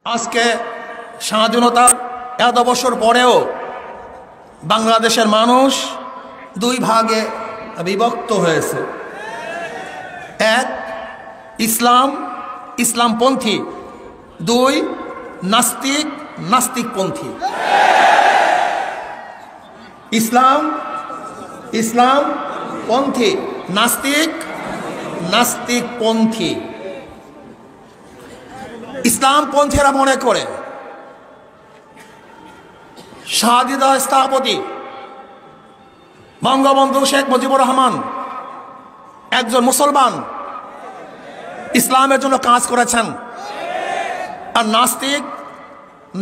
আজকে স্বাধীনতার এত বছর পরেও বাংলাদেশের মানুষ দুই ভাগে বিভক্ত হয়েছে। এক, ইসলামপন্থী, দুই, নাস্তিকপন্থী। ইসলামপন্থী, নাস্তিকপন্থী। ইসলামপন্থীরা মনে করে স্বাধীনতা স্থপতি বঙ্গবন্ধু শেখ মুজিবুর রহমান একজন মুসলমান, ইসলামের জন্য কাজ করেছেন। আর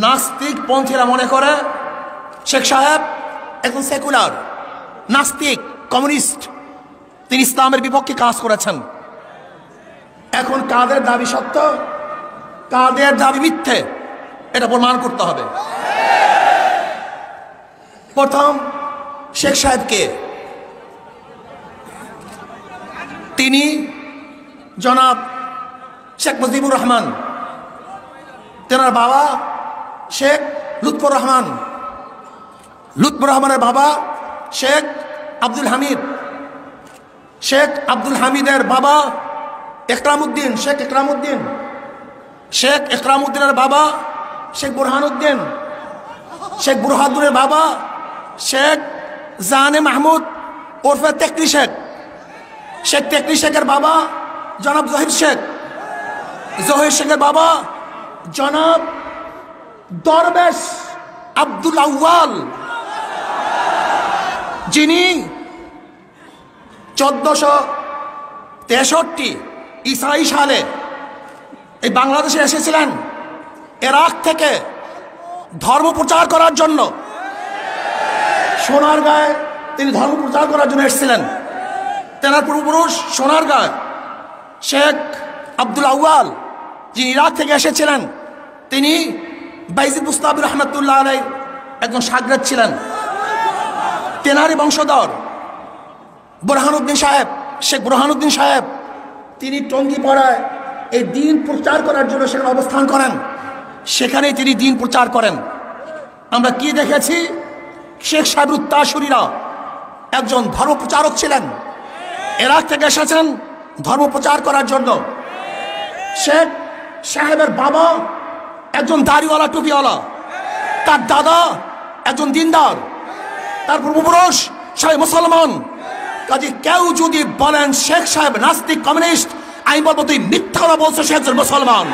নাস্তিকপন্থীরা মনে করে শেখ সাহেব একজন সেকুলার, নাস্তিক, কমিউনিস্ট, তিনি ইসলামের বিপক্ষে কাজ করেছেন। এখন কাদের দাবি সত্য, কাদের দাবি মিথ্যে, এটা প্রমাণ করতে হবে। প্রথম, শেখ সাহেবকে, তিনি জনাব শেখ মুজিবুর রহমান, তেনার বাবা শেখ লুৎফর রহমানের বাবা শেখ আব্দুল হামিদ, শেখ আব্দুল হামিদের বাবা শেখ একরামউদ্দিনের বাবা শেখ বুরহানুদ্দিন, শেখ বুরহানুদ্দিনের বাবা শেখ জানে মাহমুদ ওরফে তেকরি শেখ, শেখ তেকরি শেখের বাবা জনাব জহির শেখের বাবা জনাব দরবেশ আব্দুল আউয়াল, যিনি 1463 ঈসাই সালে এই বাংলাদেশে এসেছিলেন ইরাক থেকে ধর্ম প্রচার করার জন্য। সোনারগাঁয়ে তিনি ধর্ম প্রচার করার জন্য এসেছিলেন। তেনার পূর্বপুরুষ সোনারগাঁয় শেখ আব্দুল আউয়াল, যিনি ইরাক থেকে এসেছিলেন, তিনি বাইজিদ বুস্তামি রহমতুল্লাহ আলাইহির একজন শাগরেদ ছিলেন। তেনারই বংশধর শেখ বুরহানুদ্দিন সাহেব, তিনি টঙ্গীপাড়ায় এই দিন প্রচার করার জন্য সেখানে অবস্থান করেন। সেখানেই তিনি দিন প্রচার করেন। আমরা কি দেখেছি, শেখ সাহেবের উত্তরসূরিরা একজন ধর্ম প্রচারক ছিলেন, ইরাক থেকে এসেছেন ধর্ম প্রচার করার জন্য। শেখ সাহেবের বাবা একজন দাড়িওয়ালা, টুপিওয়ালা, তার দাদা একজন দিনদার, তার পূর্বপুরুষ সবাই মুসলমান। কাজে কেউ যদি বলেন শেখ সাহেব নাস্তিক, কমিউনিস্ট, আমি বলবো তুই মিথ্যা বলছো, সে একজন মুসলমান।